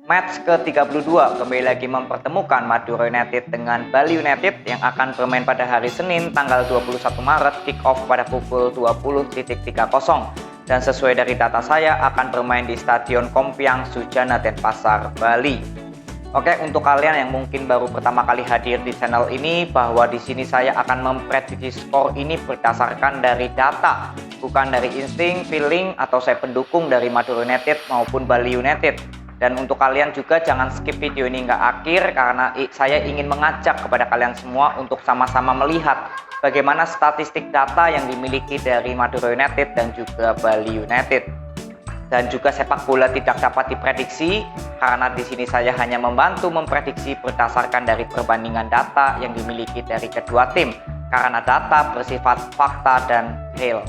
Match ke-32 kembali lagi mempertemukan Madura United dengan Bali United yang akan bermain pada hari Senin tanggal 21 Maret kick off pada pukul 20.30 dan sesuai dari data saya akan bermain di Stadion Kompiang Sujana Denpasar, Bali. Oke, untuk kalian yang mungkin baru pertama kali hadir di channel ini, bahwa di sini saya akan memprediksi skor ini berdasarkan dari data, bukan dari insting, feeling, atau saya pendukung dari Madura United maupun Bali United. Dan untuk kalian juga jangan skip video ini nggak akhir, karena saya ingin mengajak kepada kalian semua untuk sama-sama melihat bagaimana statistik data yang dimiliki dari Madura United dan juga Bali United. Dan juga sepak bola tidak dapat diprediksi, karena di sini saya hanya membantu memprediksi berdasarkan dari perbandingan data yang dimiliki dari kedua tim, karena data bersifat fakta dan real.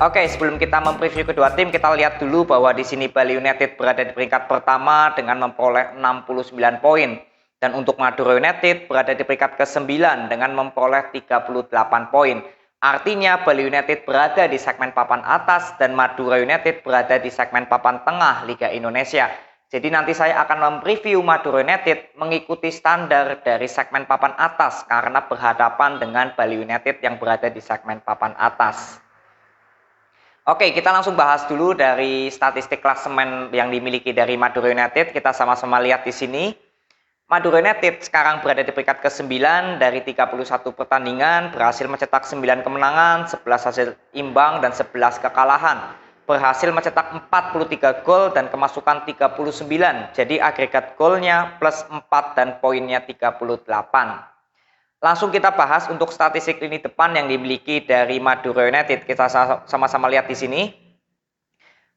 Oke, sebelum kita mempreview kedua tim, kita lihat dulu bahwa di sini Bali United berada di peringkat pertama dengan memperoleh 69 poin. Dan untuk Madura United berada di peringkat ke-9 dengan memperoleh 38 poin. Artinya Bali United berada di segmen papan atas dan Madura United berada di segmen papan tengah Liga Indonesia. Jadi nanti saya akan mereview Madura United mengikuti standar dari segmen papan atas karena berhadapan dengan Bali United yang berada di segmen papan atas. Oke, kita langsung bahas dulu dari statistik klasemen yang dimiliki dari Madura United. Kita sama-sama lihat di sini. Madura United sekarang berada di peringkat ke-9 dari 31 pertandingan, berhasil mencetak 9 kemenangan, 11 hasil imbang, dan 11 kekalahan. Berhasil mencetak 43 gol dan kemasukan 39. Jadi agregat golnya plus 4 dan poinnya 38. Langsung kita bahas untuk statistik lini depan yang dimiliki dari Madura United. Kita sama-sama lihat di sini.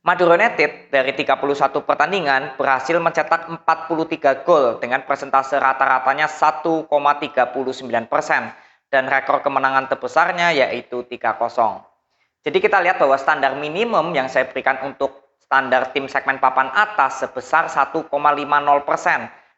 Madura United dari 31 pertandingan berhasil mencetak 43 gol dengan persentase rata-ratanya 1,39% dan rekor kemenangan terbesarnya yaitu 3-0. Jadi kita lihat bahwa standar minimum yang saya berikan untuk standar tim segmen papan atas sebesar 1,50%.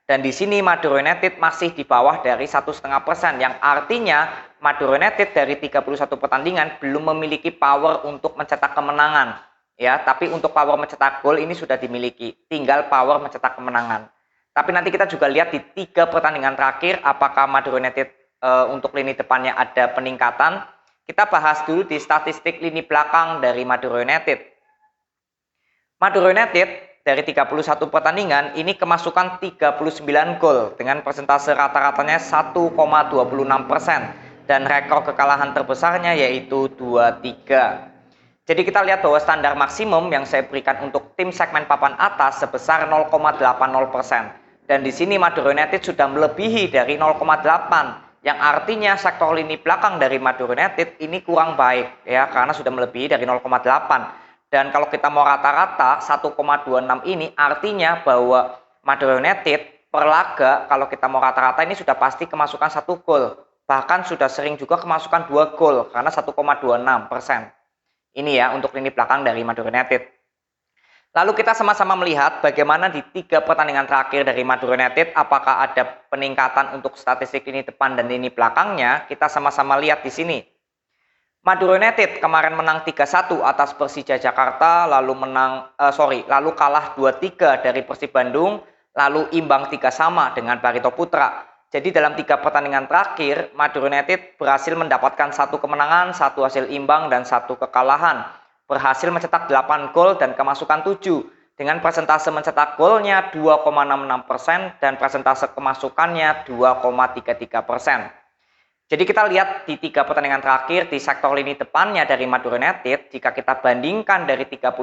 Dan di sini Madura United masih di bawah dari 1,5%, yang artinya Madura United dari 31 pertandingan belum memiliki power untuk mencetak kemenangan. Ya, tapi untuk power mencetak gol ini sudah dimiliki, tinggal power mencetak kemenangan. Tapi nanti kita juga lihat di 3 pertandingan terakhir apakah Madura United untuk lini depannya ada peningkatan. Kita bahas dulu di statistik lini belakang dari Madura United. Madura United dari 31 pertandingan ini kemasukan 39 gol dengan persentase rata-ratanya 1,26% dan rekor kekalahan terbesarnya yaitu 2-3. Jadi kita lihat bahwa standar maksimum yang saya berikan untuk tim segmen papan atas sebesar 0,80% dan di sini Madura United sudah melebihi dari 0,8, yang artinya sektor lini belakang dari Madura United ini kurang baik ya, karena sudah melebihi dari 0,8. Dan kalau kita mau rata-rata 1,26 ini artinya bahwa Madura United per laga kalau kita mau rata-rata ini sudah pasti kemasukan 1 gol. Bahkan sudah sering juga kemasukan 2 gol karena 1,26%. Ini ya untuk lini belakang dari Madura United. Lalu kita sama-sama melihat bagaimana di 3 pertandingan terakhir dari Madura United apakah ada peningkatan untuk statistik lini depan dan lini belakangnya. Kita sama-sama lihat di sini. Madura United kemarin menang 3-1 atas Persija Jakarta, lalu kalah 2-3 dari Persib Bandung, lalu imbang 3 sama dengan Barito Putra. Jadi dalam 3 pertandingan terakhir, Madura United berhasil mendapatkan 1 kemenangan, 1 hasil imbang, dan 1 kekalahan. Berhasil mencetak 8 gol dan kemasukan 7, dengan persentase mencetak golnya 2,66% dan persentase kemasukannya 2,33%. Jadi kita lihat di 3 pertandingan terakhir di sektor lini depannya dari Madura United, jika kita bandingkan dari 31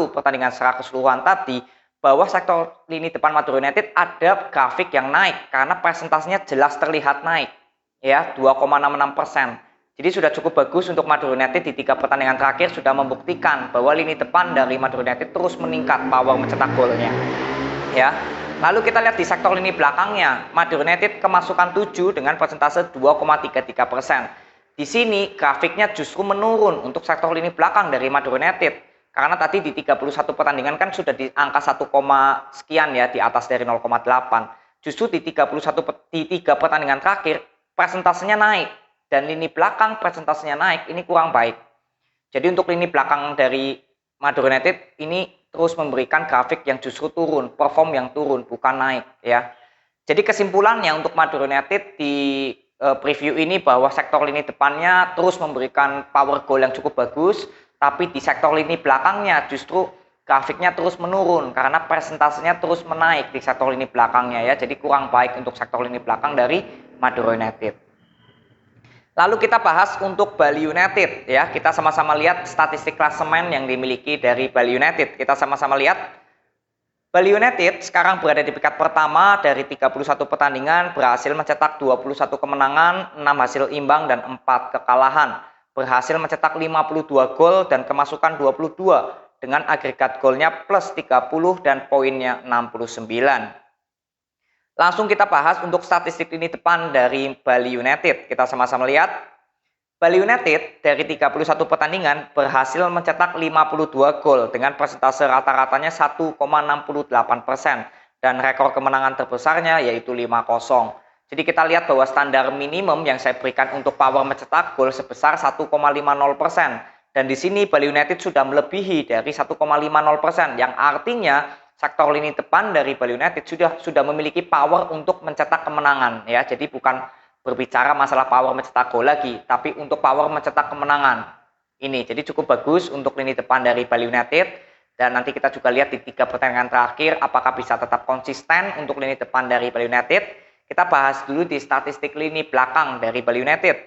pertandingan secara keseluruhan tadi, bahwa sektor lini depan Madura United ada grafik yang naik karena presentasinya jelas terlihat naik, ya 2,66%. Jadi sudah cukup bagus untuk Madura United di 3 pertandingan terakhir sudah membuktikan bahwa lini depan dari Madura United terus meningkat power mencetak golnya, ya. Lalu kita lihat di sektor lini belakangnya, Madura United kemasukan 7 dengan persentase 2,33%. Di sini grafiknya justru menurun untuk sektor lini belakang dari Madura United. Karena tadi di 31 pertandingan kan sudah di angka 1, sekian ya, di atas dari 0,8. Justru di 3 pertandingan terakhir persentasenya naik dan lini belakang persentasenya naik, ini kurang baik. Jadi untuk lini belakang dari Madura United ini terus memberikan grafik yang justru turun, perform yang turun, bukan naik ya. Jadi kesimpulannya untuk Madura United di preview ini bahwa sektor lini depannya terus memberikan power goal yang cukup bagus, tapi di sektor lini belakangnya justru grafiknya terus menurun karena persentasenya terus menaik di sektor lini belakangnya ya. Jadi kurang baik untuk sektor lini belakang dari Madura United. Lalu kita bahas untuk Bali United ya. Kita sama-sama lihat statistik klasemen yang dimiliki dari Bali United. Kita sama-sama lihat Bali United sekarang berada di peringkat pertama dari 31 pertandingan, berhasil mencetak 21 kemenangan, 6 hasil imbang dan 4 kekalahan. Berhasil mencetak 52 gol dan kemasukan 22 dengan agregat golnya plus 30 dan poinnya 69. Langsung kita bahas untuk statistik lini depan dari Bali United. Kita sama-sama lihat. Bali United dari 31 pertandingan berhasil mencetak 52 gol dengan persentase rata-ratanya 1,68% dan rekor kemenangan terbesarnya yaitu 5-0. Jadi kita lihat bahwa standar minimum yang saya berikan untuk power mencetak gol sebesar 1,50% dan di sini Bali United sudah melebihi dari 1,50% yang artinya sektor lini depan dari Bali United sudah memiliki power untuk mencetak kemenangan ya. Jadi bukan berbicara masalah power mencetak gol lagi, tapi untuk power mencetak kemenangan. Ini jadi cukup bagus untuk lini depan dari Bali United dan nanti kita juga lihat di 3 pertandingan terakhir apakah bisa tetap konsisten untuk lini depan dari Bali United. Kita bahas dulu di statistik lini belakang dari Bali United.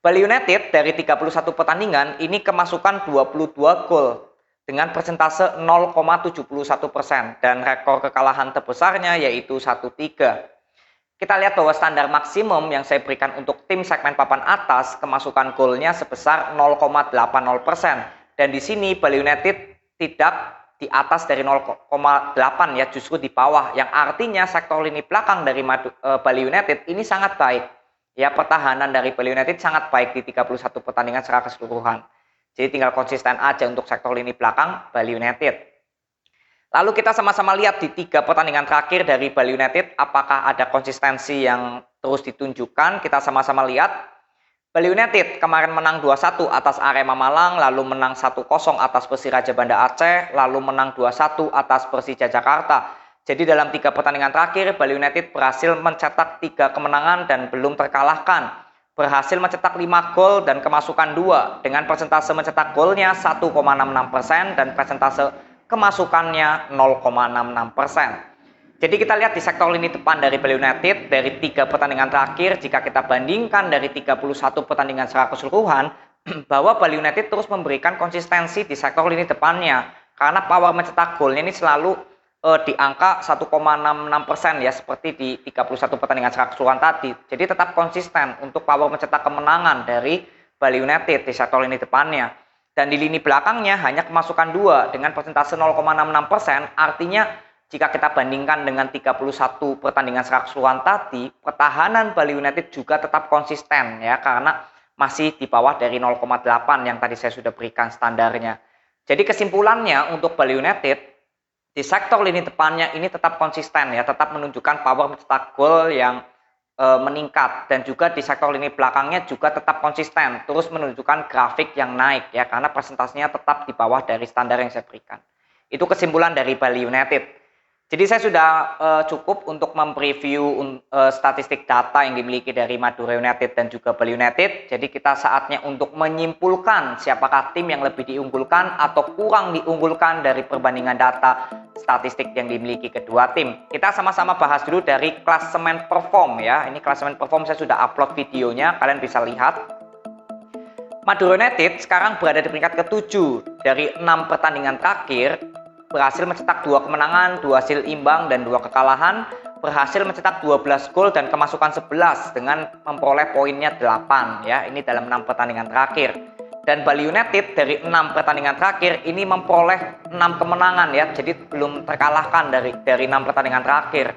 Bali United dari 31 pertandingan ini kemasukan 22 gol dengan persentase 0,71% dan rekor kekalahan terbesarnya yaitu 1-3. Kita lihat bahwa standar maksimum yang saya berikan untuk tim segmen papan atas kemasukan golnya sebesar 0,80% dan di sini Bali United tidak di atas dari 0,8 ya, justru di bawah yang artinya sektor lini belakang dari Bali United ini sangat baik. Ya, pertahanan dari Bali United sangat baik di 31 pertandingan secara keseluruhan. Jadi tinggal konsisten aja untuk sektor lini belakang Bali United. Lalu kita sama-sama lihat di 3 pertandingan terakhir dari Bali United apakah ada konsistensi yang terus ditunjukkan. Kita sama-sama lihat Bali United kemarin menang 2-1 atas Arema Malang, lalu menang 1-0 atas Persiraja Banda Aceh, lalu menang 2-1 atas Persija Jakarta. Jadi dalam 3 pertandingan terakhir Bali United berhasil mencetak 3 kemenangan dan belum terkalahkan. Berhasil mencetak 5 gol dan kemasukan 2 dengan persentase mencetak golnya 1,66% dan persentase kemasukannya 0,66%. Jadi kita lihat di sektor lini depan dari Bali United dari 3 pertandingan terakhir jika kita bandingkan dari 31 pertandingan secara keseluruhan bahwa Bali United terus memberikan konsistensi di sektor lini depannya karena power mencetak golnya ini selalu di angka 1,66% ya seperti di 31 pertandingan secara keseluruhan tadi. Jadi tetap konsisten untuk power mencetak kemenangan dari Bali United di sektor lini depannya. Dan di lini belakangnya hanya kemasukan 2 dengan persentase 0,66%. Artinya jika kita bandingkan dengan 31 pertandingan secara keseluruhan tadi, pertahanan Bali United juga tetap konsisten ya karena masih di bawah dari 0,8 yang tadi saya sudah berikan standarnya. Jadi kesimpulannya untuk Bali United di sektor lini depannya ini tetap konsisten ya, tetap menunjukkan power mencetak gol yang meningkat dan juga di sektor lini belakangnya juga tetap konsisten, terus menunjukkan grafik yang naik ya karena presentasinya tetap di bawah dari standar yang saya berikan. Itu kesimpulan dari Bali United. Jadi saya sudah cukup untuk mempreview statistik data yang dimiliki dari Madura United dan juga Bali United. Jadi kita saatnya untuk menyimpulkan siapakah tim yang lebih diunggulkan atau kurang diunggulkan dari perbandingan data statistik yang dimiliki kedua tim. Kita sama-sama bahas dulu dari klasemen perform ya. Ini klasemen perform saya sudah upload videonya, kalian bisa lihat. Madura United sekarang berada di peringkat ke-7 dari 6 pertandingan terakhir. Berhasil mencetak 2 kemenangan, 2 hasil imbang, dan 2 kekalahan. Berhasil mencetak 12 gol dan kemasukan 11 dengan memperoleh poinnya 8 ya. Ini dalam 6 pertandingan terakhir. Dan Bali United dari 6 pertandingan terakhir ini memperoleh 6 kemenangan ya. Jadi belum terkalahkan dari 6 pertandingan terakhir.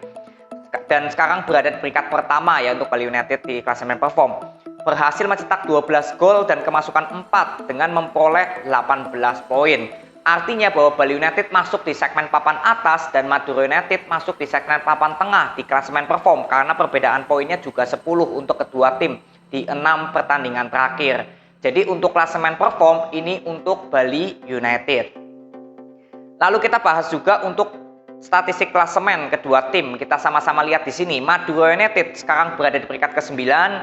Dan sekarang berada di peringkat pertama ya untuk Bali United di klasemen perform. Berhasil mencetak 12 gol dan kemasukan 4 dengan memperoleh 18 poin. Artinya bahwa Bali United masuk di segmen papan atas dan Madura United masuk di segmen papan tengah di klasemen perform karena perbedaan poinnya juga 10 untuk kedua tim di 6 pertandingan terakhir. Jadi untuk klasemen perform ini untuk Bali United. Lalu kita bahas juga untuk statistik klasemen kedua tim. Kita sama-sama lihat di sini, Madura United sekarang berada di peringkat ke-9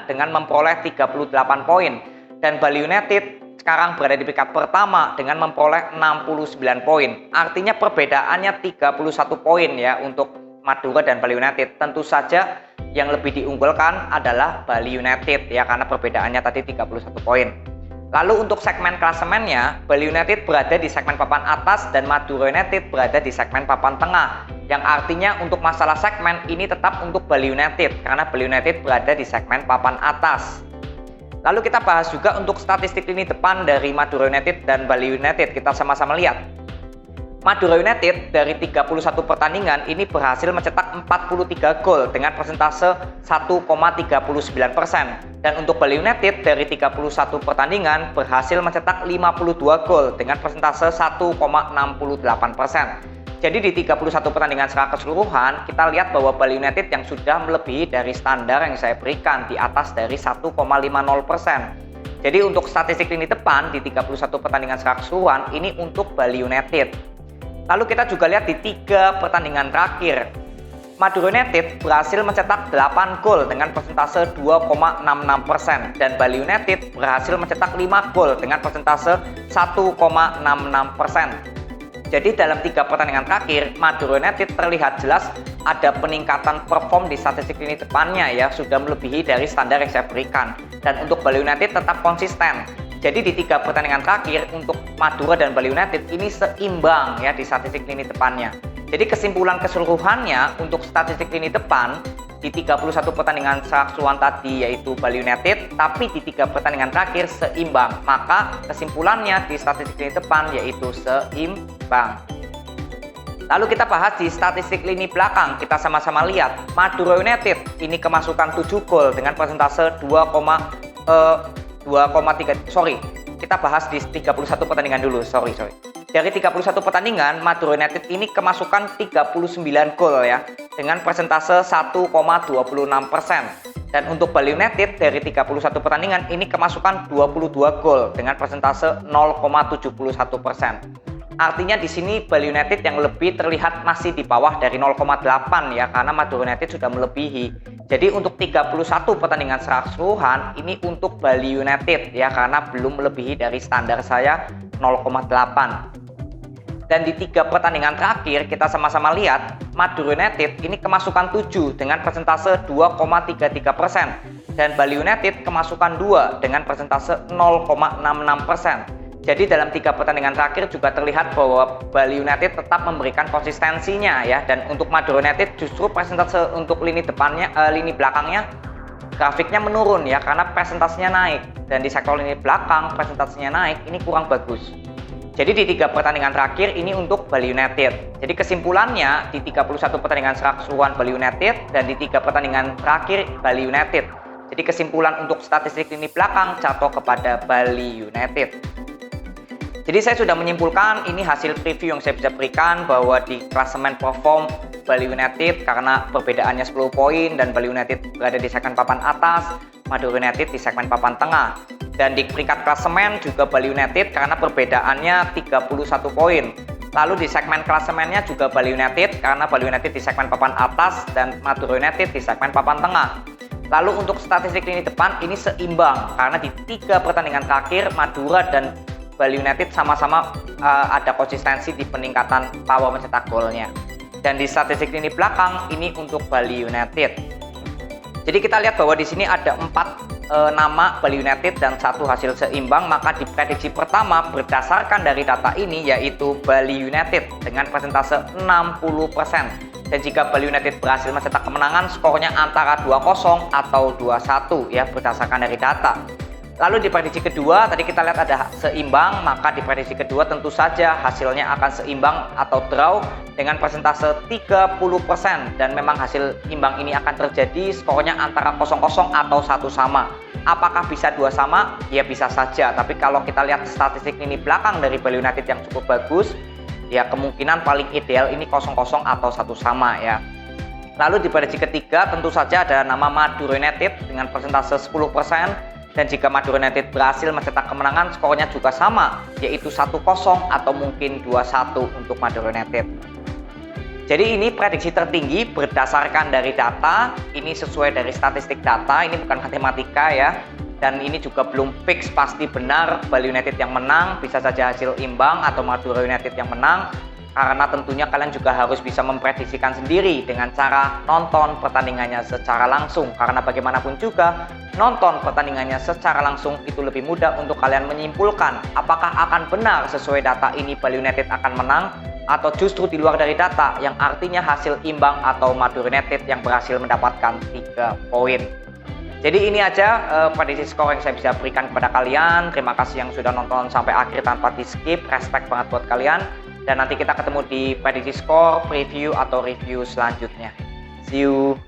dengan memperoleh 38 poin dan Bali United sekarang berada di peringkat pertama dengan memperoleh 69 poin. Artinya perbedaannya 31 poin ya untuk Madura dan Bali United. Tentu saja yang lebih diunggulkan adalah Bali United ya, karena perbedaannya tadi 31 poin. Lalu untuk segmen klasemennya, Bali United berada di segmen papan atas dan Madura United berada di segmen papan tengah. Yang artinya untuk masalah segmen ini tetap untuk Bali United karena Bali United berada di segmen papan atas. Lalu kita bahas juga untuk statistik lini depan dari Madura United dan Bali United. Kita sama-sama lihat. Madura United dari 31 pertandingan ini berhasil mencetak 43 gol dengan persentase 1,39%. Dan untuk Bali United dari 31 pertandingan berhasil mencetak 52 gol dengan persentase 1,68%. Jadi di 31 pertandingan secara keseluruhan kita lihat bahwa Bali United yang sudah melebihi dari standar yang saya berikan di atas dari 1,50%. Jadi untuk statistik lini depan di 31 pertandingan secara keseluruhan ini untuk Bali United. Lalu kita juga lihat di 3 pertandingan terakhir. Madura United berhasil mencetak 8 gol dengan persentase 2,66% dan Bali United berhasil mencetak 5 gol dengan persentase 1,66%. Jadi dalam 3 pertandingan terakhir, Madura United terlihat jelas ada peningkatan perform di statistik lini depannya ya, sudah melebihi dari standar yang saya berikan. Dan untuk Bali United tetap konsisten. Jadi di 3 pertandingan terakhir untuk Madura dan Bali United ini seimbang ya di statistik lini depannya. Jadi kesimpulan keseluruhannya untuk statistik lini depan di 31 pertandingan secara keseluruhan tadi yaitu Bali United, tapi di 3 pertandingan terakhir seimbang. Maka kesimpulannya di statistik lini depan yaitu seimbang. Lalu kita bahas di statistik lini belakang. Kita sama-sama lihat Madura United ini kemasukan 7 gol dengan persentase 2,3. Kita bahas di 31 pertandingan dulu. Dari 31 pertandingan, Madura United ini kemasukan 39 gol ya, dengan persentase 1,26%. Dan untuk Bali United dari 31 pertandingan ini kemasukan 22 gol dengan persentase 0,71%. Artinya di sini Bali United yang lebih terlihat masih di bawah dari 0,8 ya, karena Madura United sudah melebihi. Jadi untuk 31 pertandingan secara keseluruhan ini untuk Bali United ya, karena belum melebihi dari standar saya 0,8. Dan di 3 pertandingan terakhir kita sama-sama lihat Madura United ini kemasukan 7 dengan persentase 2,33% dan Bali United kemasukan 2 dengan persentase 0,66%. Jadi dalam 3 pertandingan terakhir juga terlihat bahwa Bali United tetap memberikan konsistensinya ya, dan untuk Madura United justru persentase untuk lini depannya, lini belakangnya grafiknya menurun ya, karena persentasenya naik, dan di sektor lini belakang persentasenya naik ini kurang bagus. Jadi di 3 pertandingan terakhir ini untuk Bali United. Jadi kesimpulannya di 31 pertandingan secara keseluruhan Bali United dan di 3 pertandingan terakhir Bali United. Jadi kesimpulan untuk statistik lini belakang jatuh kepada Bali United. Jadi saya sudah menyimpulkan ini hasil preview yang saya bisa berikan bahwa di klasemen perform Bali United karena perbedaannya 10 poin dan Bali United berada di segmen papan atas, Madura United di segmen papan tengah. Dan di peringkat klasemen juga Bali United karena perbedaannya 31 poin. Lalu di segmen klasemennya juga Bali United karena Bali United di segmen papan atas dan Madura United di segmen papan tengah. Lalu untuk statistik lini depan ini seimbang karena di 3 pertandingan terakhir Madura dan Bali United sama-sama ada konsistensi di peningkatan power mencetak golnya. Dan di statistik lini belakang ini untuk Bali United. Jadi kita lihat bahwa di sini ada 4 nama Bali United dan 1 hasil seimbang, maka di prediksi pertama berdasarkan dari data ini yaitu Bali United dengan persentase 60%. Dan jika Bali United berhasil mencetak kemenangan, skornya antara 2-0 atau 2-1 ya berdasarkan dari data. Lalu di prediksi kedua tadi kita lihat ada seimbang, maka di prediksi kedua tentu saja hasilnya akan seimbang atau draw dengan persentase 30% dan memang hasil imbang ini akan terjadi, skornya antara 0-0 atau 1 sama. Apakah bisa 2 sama? Ya bisa saja, tapi kalau kita lihat statistik lini belakang dari Bali United yang cukup bagus, ya kemungkinan paling ideal ini 0-0 atau 1 sama ya. Lalu di prediksi ketiga tentu saja ada nama Madura United dengan persentase 10%. Dan jika Madura United berhasil mencetak kemenangan, skornya juga sama, yaitu 1-0 atau mungkin 2-1 untuk Madura United. Jadi ini prediksi tertinggi berdasarkan dari data, ini sesuai dari statistik data, ini bukan matematika ya. Dan ini juga belum fix pasti benar Bali United yang menang, bisa saja hasil imbang atau Madura United yang menang. Karena tentunya kalian juga harus bisa memprediksikan sendiri dengan cara nonton pertandingannya secara langsung. Karena bagaimanapun juga, nonton pertandingannya secara langsung itu lebih mudah untuk kalian menyimpulkan apakah akan benar sesuai data ini Bali United akan menang, atau justru di luar dari data yang artinya hasil imbang atau Madura United yang berhasil mendapatkan 3 poin. Jadi ini aja prediksi skor yang saya bisa berikan kepada kalian. Terima kasih yang sudah nonton sampai akhir tanpa di skip, respect banget buat kalian. Dan nanti kita ketemu di prediksi skor, preview atau review selanjutnya. See you.